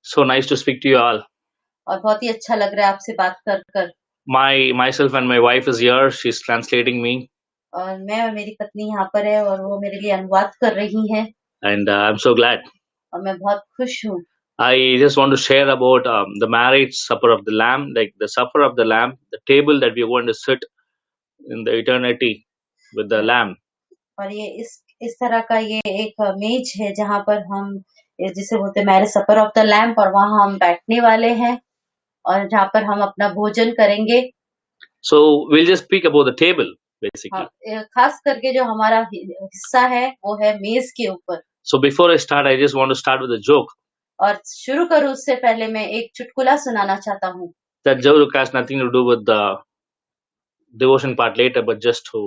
So nice to speak to you all. और बहुत ही अच्छा लग रहा है आपसे बात कर कर। Myself and my wife is here. She's translating me, और मैं और मेरी पत्नी यहाँ पर है और वो मेरे लिए अनुवाद कर रही हैं and I'm so glad. और मैं बहुत खुश हूँ। I just want to share about the marriage supper of the Lamb, like the supper of the Lamb, the table that we're going to sit in the eternity with the Lamb. और ये इस तरह का ये एक मेज है जहाँ पर हम जिसे बोलते हैं marriage supper of the lamb, और वहाँ हम बैठने वाले हैं और जहाँ पर हम अपना भोजन करेंगे। So we'll just speak about the table basically. खास करके जो हमारा हिस्सा है वो है मेज के ऊपर। So before I start, I just want to start with a joke. और शुरू करूँ उससे पहले मैं एक चुटकुला सुनाना चाहता हूँ। That joke has nothing to do with the devotion part later, but just to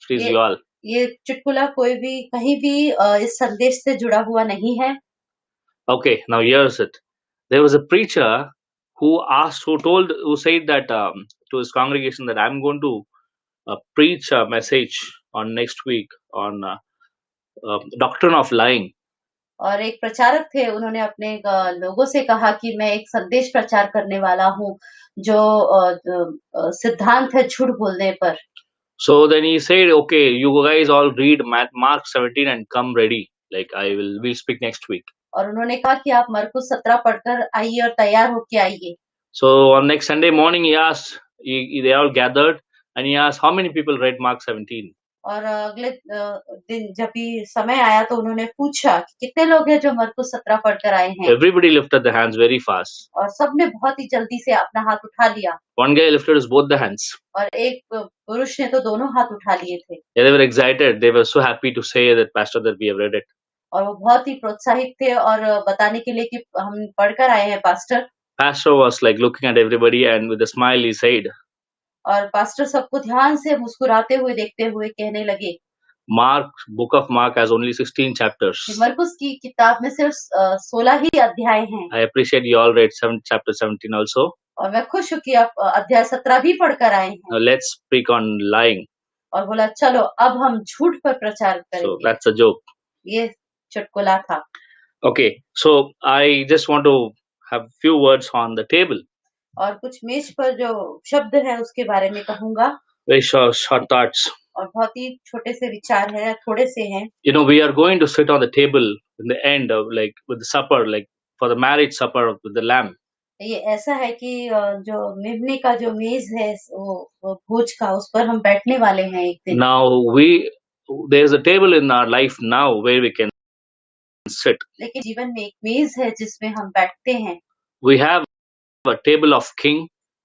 please you all. ये चुटकुला कोई भी कहीं भी इस संदेश से जुड़ा हुआ नहीं है। Okay, now here's it. There was a preacher who said that to his congregation that I'm going to preach a message on next week on doctrine of lying. और एक प्रचारक थे, उन्होंने अपने लोगों से कहा कि मैं एक संदेश प्रचार करने वाला हूँ जो सिद्धांत है झूठ बोलने पर। So then he said, okay, you guys all read Mark 17 and come ready. Like we'll speak next week. और उन्होंने कहा कि आप मरकुस 17 पढ़कर आइए और तैयार होके आइए। So on next Sunday morning, he asked, they all gathered, and he asked, how many people read Mark 17? और अगले दिन जब भी समय आया तो उन्होंने पूछा कि कितने लोग हैं जो मरकुस 17 पढ़कर आए हैं। Everybody lifted their hands very fast. और सबने बहुत ही जल्दी से अपना हाथ उठा लिया। One guy lifted his both the hands. और एक पुरुष ने तो दोनों हाथ उठा लिए थे। They were excited. They were so happy to say that Pastor that we have read it. और वो बहुत ही प्रोत्साहित थे और बताने के लिए कि हम पढ़कर आए हैं pastor. Pastor was like looking at everybody and with a smile he said. और पास्टर सबको ध्यान से मुस्कुराते हुए देखते हुए कहने लगे, Book of Mark has only 16 chapters. मरकुस की किताब में सिर्फ 16 ही अध्याय हैं। I appreciate you all read chapter 17 also. और मैं खुश हूँ कि आप अध्याय 17 भी पढ़कर आए हैं। Now let's speak on lying. और बोला चलो अब हम झूठ पर प्रचार करेंगे। So that's a joke. ये चुटकुला था। Okay, so I just want to have few words on the table. और कुछ मेज पर जो शब्द है उसके बारे में कहूँगा। Very short thoughts. और बहुत ही छोटे से विचार हैं, थोड़े से हैं। You know, we are going to sit on the table in the end of like with the supper, like for the marriage supper with the lamb. ये ऐसा है कि जो मेमने का जो मेज है वो भोज का, उस पर हम बैठने वाले हैं एक दिन। Now there's a table in our life now where we can sit. लेकिन जीवन में एक मेज है जिसमें हम बैठते हैं। We have a table of king.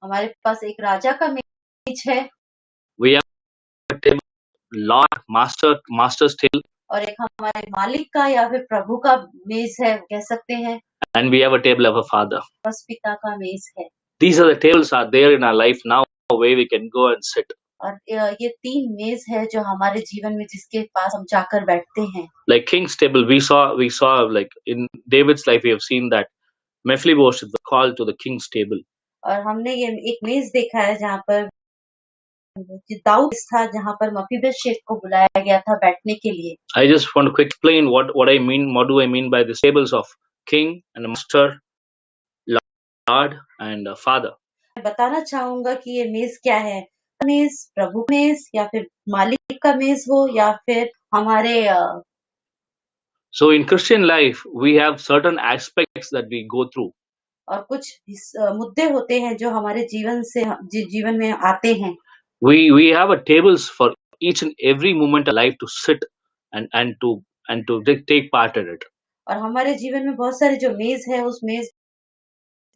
हमारे पास एक राजा का मेज है। We have a table Lord master's table. और एक हमारे मालिक का या फिर प्रभु का मेज है कह सकते हैं। And we have a table of a father. बस पिता का मेज है। These are the tables are there in our life now where we can go and sit. और ये 3 मेज है जो हमारे जीवन में जिसके पास हम जाकर बैठते हैं। Like king's table, we saw like in David's life we have seen that Mephibosheth was called to the king's table. और हमने ये एक मेज देखा है जहाँ पर दाऊद था, जहाँ पर मफीबोशेत को बुलाया गया था बैठने के लिए। I just want to quick explain what I mean. What do I mean by the tables of king and master, Lord and father? बताना चाहूंगा कि ये मेज क्या है। मेज प्रभु मेज या फिर मालिक का मेज हो या फिर हमारे So in Christian life we have certain aspects that we go through. और कुछ मुद्दे होते हैं जो हमारे जीवन में आते हैं। We have a tables for each and every moment of life to sit and to take part in it. और हमारे जीवन में बहुत सारे जो मेज है, उस मेज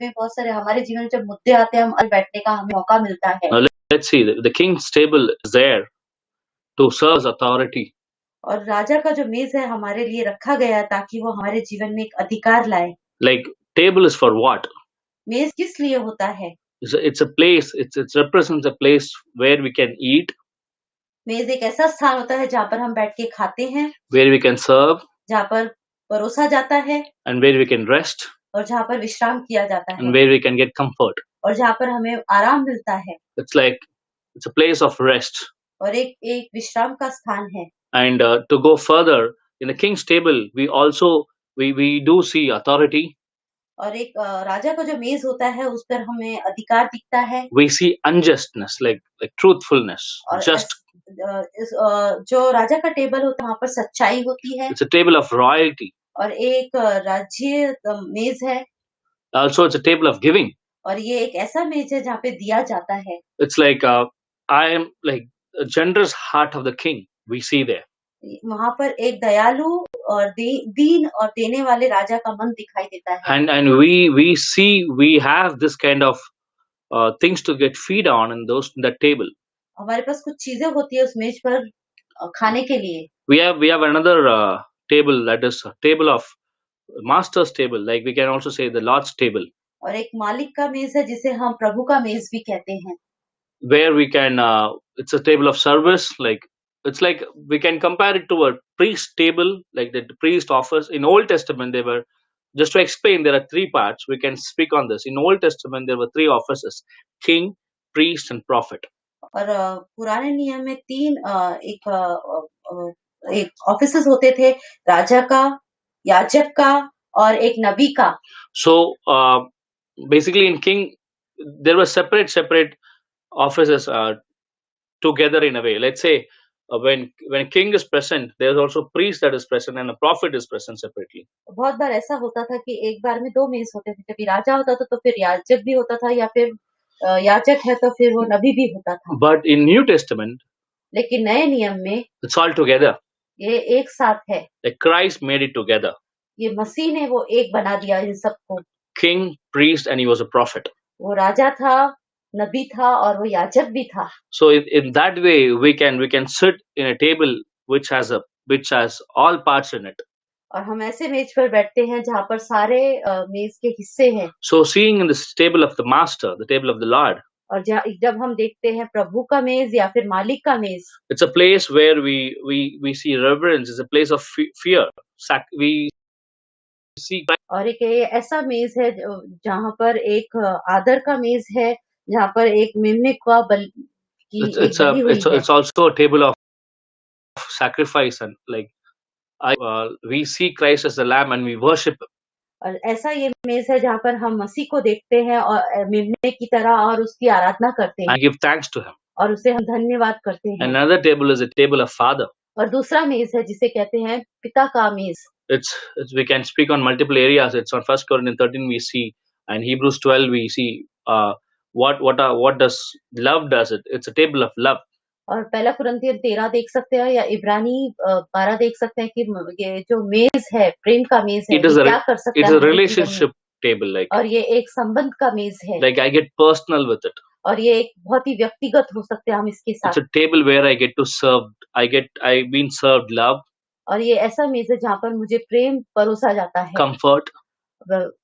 में बहुत सारे हमारे जीवन में जब मुद्दे आते हैं, हम बैठने का हमें मौका मिलता है। Now let's see, the king's table is there to serve authority. और राजा का जो मेज है हमारे लिए रखा गया है ताकि वो हमारे जीवन में एक अधिकार लाए। Like table is for what? मेज किस लिए होता है? It's a place. It represents a place where we can eat. मेज एक ऐसा स्थान होता है जहाँ पर हम बैठ के खाते हैं। Where we can serve. जहाँ पर परोसा जाता है। And where we can rest. और जहाँ पर विश्राम किया जाता है। And where we can get comfort. और जहाँ पर हमें आराम मिलता है। It's a place of rest. और एक विश्राम का स्थान है। And to go further, in the king's table, we do see authority. और एक राजा का जो मेज होता है उस पर हमें अधिकार दिखता है। We see unjustness, like truthfulness, और just. जो राजा का टेबल होता है वहाँ पर सच्चाई होती है। It's a table of royalty. और एक राज्य मेज है। Also, it's a table of giving. और ये एक ऐसा मेज है जहाँ पे दिया जाता है। It's like I am like a generous heart of the king. We see there. वहाँ पर एक दयालु और दीन और देने वाले राजा का मन दिखाई देता है। And we see we have this kind of things to get feed on in that table. हमारे पास कुछ चीजें होती है उस मेज पर खाने के लिए। We have another table, that is a table of master's table, like we can also say the Lord's table, और एक मालिक का मेज है जिसे हम प्रभु का मेज भी कहते हैं। where we can it's a table of service, like it's like we can compare it to a priest table, like the priest offers in Old Testament. They were, just to explain, there are three parts we can speak on this. In Old Testament there were three offices: king, priest and prophet. और पुराने नियम में एक offices होते थे, राजा का, याजक का और एक नबी का। So basically in king there were separate offices together in a way. Let's say when king is present, there's also priest that is present and a prophet is present separately. बहुत बार ऐसा होता था कि एक बार में दो मेज होते थे, कभी राजा होता था तो फिर याजक भी होता था, या फिर याजक है तो फिर वो नबी भी होता था। But in New Testament, लेकिन नए नियम में it's all together. ये एक साथ है। Like Christ made it together. ये मसीह ने वो एक बना दिया इन सबको। King, priest, and he was a prophet. वो राजा था, नबी था और वो याजक भी था। So in that way, we can sit in a table which has all parts in it. और हम ऐसे मेज पर बैठते हैं जहाँ पर सारे मेज के हिस्से हैं। So seeing in this table of the master, the table of the Lord, और जब हम देखते हैं प्रभु का मेज या फिर मालिक का मेज, it's a place where we see reverence. It's a place of fear. We see और एक ये ऐसा मेज है जहाँ पर एक आदर का मेज है, जहाँ पर एक मेमने का it's also a table of sacrifice, and like we see Christ as the Lamb and we worship Him. और ऐसा ये मेज है जहाँ पर हम मसीह को देखते हैं और मेमने की तरह और उसकी आराधना करते हैं and give thanks to Him. और उसे हम धन्यवाद करते हैं। Another table is a table of Father. और दूसरा मेज है जिसे कहते हैं पिता का मेज। It's we can speak on multiple areas. It's on 1 Corinthians 13 we see, and Hebrews 12 we see what does love does it. It's a table of love. और पहला कुरिन्थियन 13 देख सकते हैं या इब्रानी 12 देख सकते हैं कि ये जो मेज है, प्रेम का मेज है, ये क्या कर सकता है। It's a relationship table, like, और ये एक संबंध का मेज है। Like I get personal with it. और ये एक बहुत ही व्यक्तिगत हो सकते हैं हम इसके साथ। It's a table where I get to serve. I've been served love. और ये ऐसा मेज है जहाँ पर मुझे प्रेम परोसा जाता है, comfort,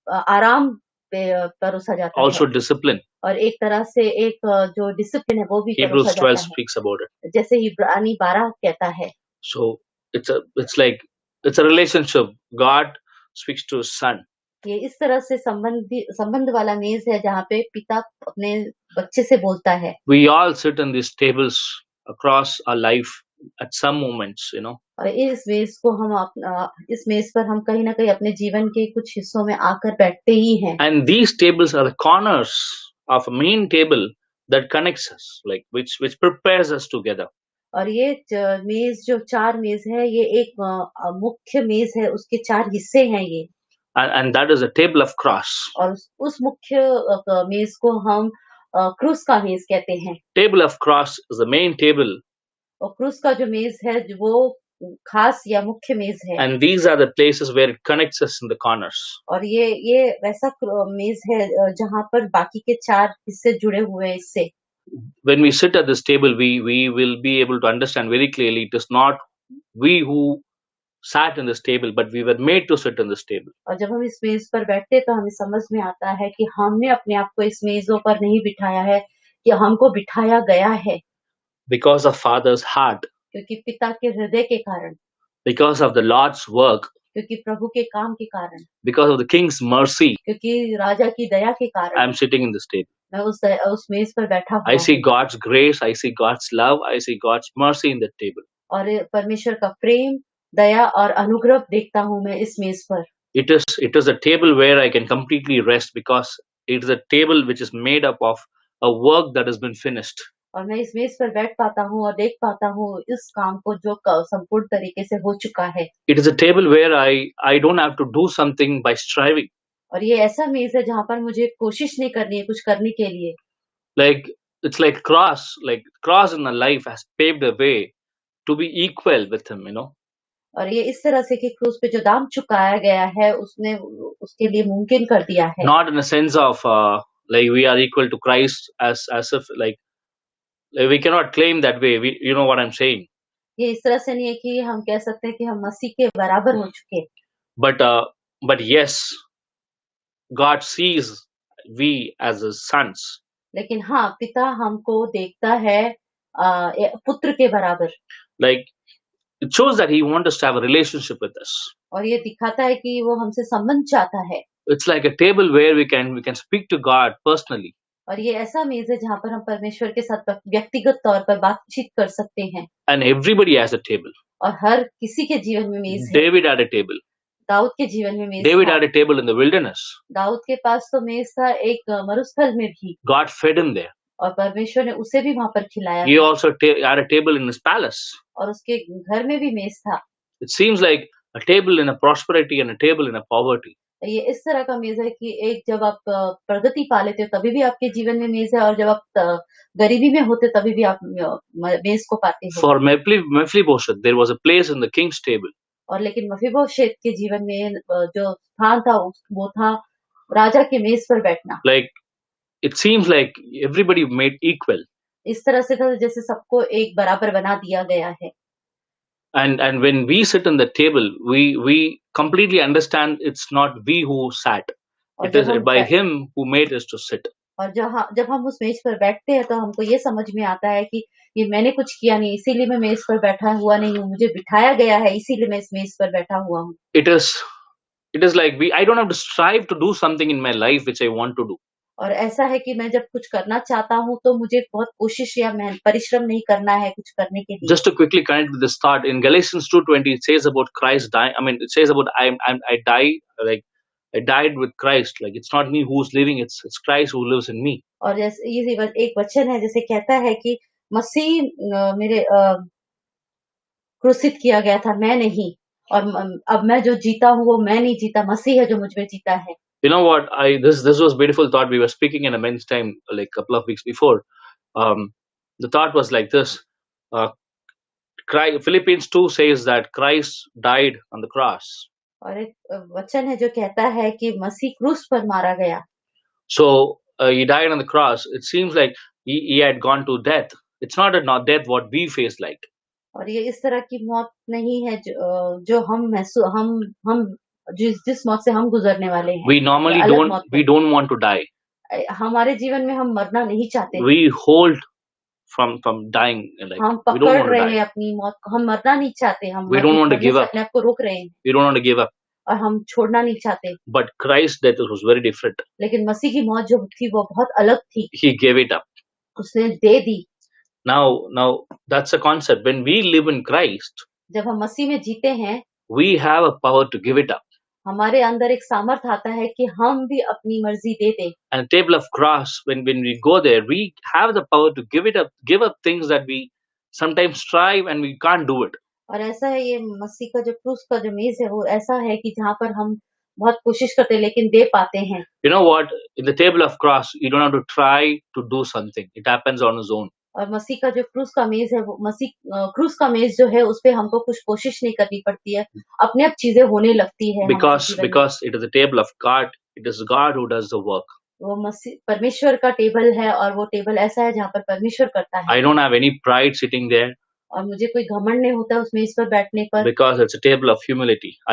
आराम परोसा जाता also है, discipline. और एक तरह से एक जो डिसिप्लिन है वो भी Hebrews परोसा 12 जाता है, speaks about it. जैसे इब्रानी 12 कहता है। So it's a relationship. God speaks to His Son. ये इस तरह से संबंध वाला मेज है जहाँ पे पिता अपने बच्चे से बोलता है। We all sit in these tables across our life at some moments, और इस मेज पर हम कहीं ना कहीं अपने जीवन के कुछ हिस्सों में आकर बैठते ही हैं। And these tables are the corners of a main table that connects us, like which prepares us together. और ये मेज जो 4 मेज है, ये एक मुख्य मेज है, उसके 4 हिस्से हैं ये। And that is a table of cross. और उस मुख्य मेज को हम क्रूस का मेज कहते हैं। Table of cross is the main table. और क्रूस का जो मेज है वो खास या मुख्य मेज है। And these are the places where it connects us in the corners. और ये वैसा मेज है जहाँ पर बाकी के 4 हिस्से जुड़े हुए हैं इससे। When we sit at this table, we will be able to understand very clearly it is not we who sat in this table, but we were made to sit in this table. और जब हम इस मेज पर बैठते तो हमें समझ में आता है कि हमने अपने आप को इस मेजों पर नहीं बिठाया है, कि हमको बिठाया गया है। Because of Father's heart. क्योंकि पिता के हृदय के कारण। Because of the Lord's work. क्योंकि प्रभु के काम के कारण। Because of the King's mercy. क्योंकि राजा की दया के कारण। I am sitting in this table. मैं उस मेज पर बैठा हुआ I see God's grace, I see God's love, I see God's mercy in that table. और परमेश्वर का प्रेम, दया और अनुग्रह देखता हूँ मैं इस मेज पर। It is a table where I can completely rest, because it is a table which is made up of a work that has been finished. और मैं इस मेज पर बैठ पाता हूँ और देख पाता हूँ इस काम को जो संपूर्ण तरीके से हो चुका है। It is a table where I don't have to do something by striving. और ये ऐसा मेज है जहाँ पर मुझे कोशिश नहीं करनी है कुछ करने के लिए। Like it's like cross in a life has paved a way to be equal with him, और ये इस तरह से कि क्रूस पे जो दाम चुकाया गया है उसने उसके लिए मुमकिन कर दिया है। Not in a sense of like we are equal to Christ, as if like we cannot claim that way. You know what I'm saying. ये इस तरह से नहीं है कि हम कह सकते हैं कि हम मसीह के बराबर हो चुके। But yes, God sees we as his sons. लेकिन हाँ, पिता हमको देखता है पुत्र के बराबर। Like it shows that he wants us to have a relationship with us. और ये दिखाता है कि वो हमसे संबंध चाहता है। It's like a table where we can speak to God personally. और ये ऐसा मेज है जहाँ पर हम परमेश्वर के साथ व्यक्तिगत तौर पर बातचीत कर सकते हैं। And everybody has a table. और हर किसी के जीवन में मेज है। David had a table. Dawood के जीवन में मेज David था। had a table in the wilderness. Dawood के पास तो मेज था एक मरुस्थल में भी। God fed him there. और परमेश्वर ने उसे भी वहाँ पर खिलाया। He also had a table in his palace. और उसके घर में भी मेज था। It seems like a table in a prosperity and a table in a poverty. ये इस तरह का मेज है कि एक जब आप प्रगति पा लेते हो तभी भी आपके जीवन में मेज है, और जब आप गरीबी में होते तभी भी आप मेज को पाते हो। For Mephibosheth, there was a place in the king's table. और लेकिन मफीबोशेत के जीवन में जो स्थान था वो था राजा के मेज पर बैठना। Like it seems like everybody made equal. इस तरह से था जैसे सबको एक बराबर बना दिया गया है। And when we sit on the table, we completely understand it's not we who sat. It is by him who made us to sit. और जब हम उस मेज पर बैठते हैं तो हमको ये समझ में आता है कि ये मैंने कुछ किया नहीं, इसीलिए मैं मेज पर बैठा हुआ नहीं हूँ, मुझे बिठाया गया है, इसीलिए मैं इस मेज पर बैठा हुआ हूँ। It is like I don't have to strive to do something in my life which I want to do. और ऐसा है कि मैं जब कुछ करना चाहता हूँ तो मुझे बहुत कोशिश या परिश्रम नहीं करना है कुछ करने के लिए। Just to quickly connect with this thought, in Galatians 2:20 it says about Christ dying. I mean, it says about I died with Christ. Like it's not me who's living, it's Christ who lives in me. और जैसे ये एक वचन है जैसे कहता है कि मसीह मेरे क्रूसित किया गया था, मैं नहीं, और अब मैं जो जीता हूँ वो मैं नहीं जीता, मसीह है जो मुझ में जीता है। You know what? This was beautiful thought. We were speaking in a men's time like a couple of weeks before. The thought was like this. Philippians 2 says that Christ died on the cross. और एक वचन है जो कहता है कि मसीह क्रूस पर मारा गया। So he died on the cross. It seems like he had gone to death. It's not death what we face like. और ये इस तरह की मौत नहीं है जो हम जिस मौत से हम गुजरने वाले हैं। We normally don't want to die. हमारे जीवन में हम मरना नहीं चाहते। We hold from dying, like हम पकड़ रहे हैं अपनी मौत को, हम मरना नहीं चाहते, हम we don't want to give up. अपने आप को रोक रहे हैं। We don't want to give up. और हम छोड़ना नहीं चाहते। But Christ's death was very different. लेकिन मसीह की मौत जो थी वो बहुत अलग थी। He gave it up. उसने दे दी। Now that's a concept. When we live in Christ, जब हम मसीह में जीते हैं, we have a power to give it up. हमारे अंदर एक सामर्थ्य आता है कि हम भी अपनी मर्जी दे दें। And table of cross, when we go there, we have the power to give up things that we sometimes strive and we can't do it. और ऐसा है ये मसीह का जो क्रूस का जो मेज है वो ऐसा है कि जहाँ पर हम बहुत कोशिश करते हैं लेकिन दे पाते हैं। You know what? In the table of cross, you don't have to try to do something. It happens on its own. और मसीह का जो क्रूस का मेज है वो क्रूस का मेज जो है उस पे हमको कुछ कोशिश नहीं करनी पड़ती है, अपने आप चीजें होने लगती है। Because it is the table of God. It is God who does the work. वो मसीह परमेश्वर का टेबल है और वो टेबल ऐसा है जहाँ पर परमेश्वर करता है। I don't have any pride sitting there. और मुझे कोई घमंड नहीं होता उस मेज पर बैठने पर। Because it's a table of humility. I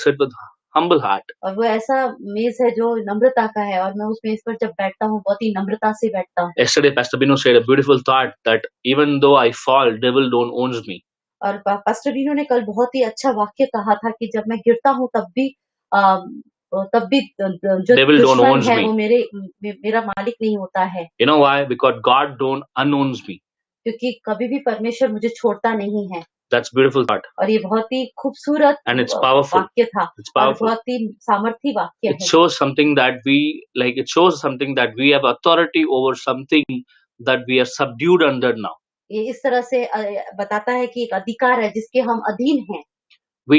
sit with humble heart. और वो ऐसा मेज है जो नम्रता का है और मैं उस मेज पर जब बैठता हूँ बहुत ही नम्रता से बैठता हूँ। Yesterday, Pastor Binu said a beautiful thought that even though I fall, devil don't owns me. और पास्टर बीनू ने कल बहुत ही अच्छा वाक्य कहा था कि जब मैं गिरता हूँ तब भी जो दुश्मन है वो मेरा मालिक नहीं होता है। You know why? Because God don't unowns me. क्योंकि कभी भी परमेश्वर मुझे छोड़ता नहीं है। That's beautiful thought. और ये बहुत ही खूबसूरत And it's powerful. वाक्य था It's और powerful. बहुत ही सामर्थी वाक्य It है। shows something that we like. It shows something that we have authority over something that we are subdued under now. ये इस तरह से बताता है कि एक अधिकार है जिसके हम अधीन हैं। We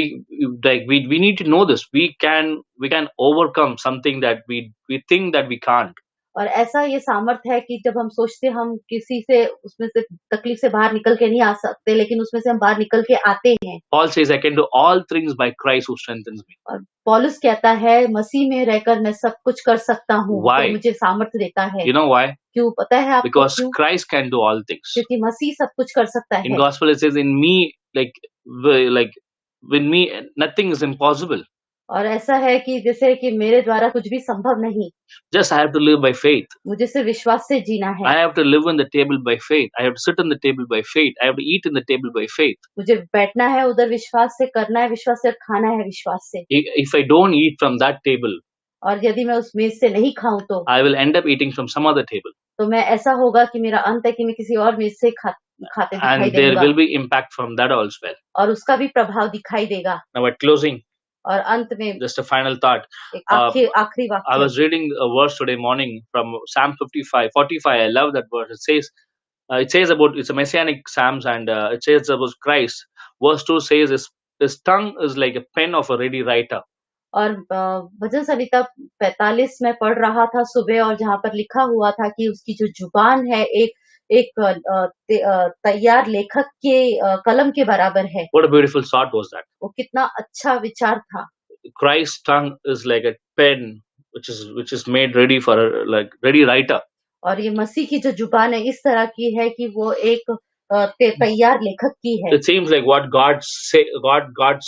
we need to know this. We can overcome something that we think that we can't. और ऐसा ये सामर्थ है कि जब हम सोचते हम किसी से उसमें से तकलीफ से बाहर निकल के नहीं आ सकते, लेकिन उसमें से हम बाहर निकल के आते हैं। Paul says, I can do all things by Christ who strengthens me. और पौलुस कहता है मसीह में रहकर मैं सब कुछ कर सकता हूँ, तो मुझे सामर्थ देता है। You know why? क्यों पता है आपको? Because क्यों? Christ can do all things. क्योंकि मसीह सब कुछ कर सकता है। In gospel it says, in me, like with me nothing is impossible. और ऐसा है कि जैसे कि मेरे द्वारा कुछ भी संभव नहीं। Just I have to live by faith. मुझे सिर्फ विश्वास से जीना है। I have to live on the table by faith. I have to sit on the table by faith. I have to eat in the table by faith. मुझे बैठना है उधर विश्वास से, करना है विश्वास से, खाना है विश्वास से। If I don't eat from that table, और यदि मैं उस मेज से नहीं खाऊं तो I will end up eating from some other table. तो मैं ऐसा होगा कि मेरा अंत है कि मैं किसी और मेज से खाते दिखाई And देगा। there will be impact from that also well. और उसका भी प्रभाव दिखाई देगा। Now at closing, और अंत में just a final thought. एक आखिरी वाक्य। I was reading a verse today morning from Psalm 45. I love that verse. It says about, it's a messianic Psalms, and it says about Christ. Verse 2 says his tongue is like a pen of a ready writer. और भजन संहिता 45 में पढ़ रहा था सुबह, और जहाँ पर लिखा हुआ था कि उसकी जो जुबान है एक तैयार लेखक के कलम के बराबर है। What a beautiful thought was that. वो कितना अच्छा विचार था। Christ's tongue is like a pen which is made ready for like ready writer. और ये मसीह की जो जुबान है इस तरह की है कि वो एक तैयार लेखक की है। It seems like what God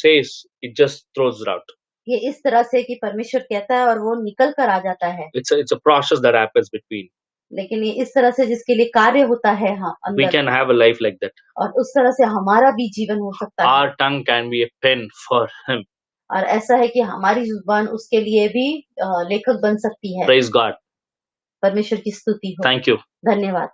says, it just throws it out. ये इस तरह से कि परमेश्वर कहता है और वो निकल कर आ जाता है। It's a process that happens between. लेकिन ये इस तरह से जिसके लिए कार्य होता है, हाँ, अंदर। We can have a life like that. और उस तरह से हमारा भी जीवन हो सकता है। Our tongue can be a pen for him. और ऐसा है कि हमारी जुबान उसके लिए भी लेखक बन सकती है। Praise God. परमेश्वर की स्तुति हो। Thank you. धन्यवाद।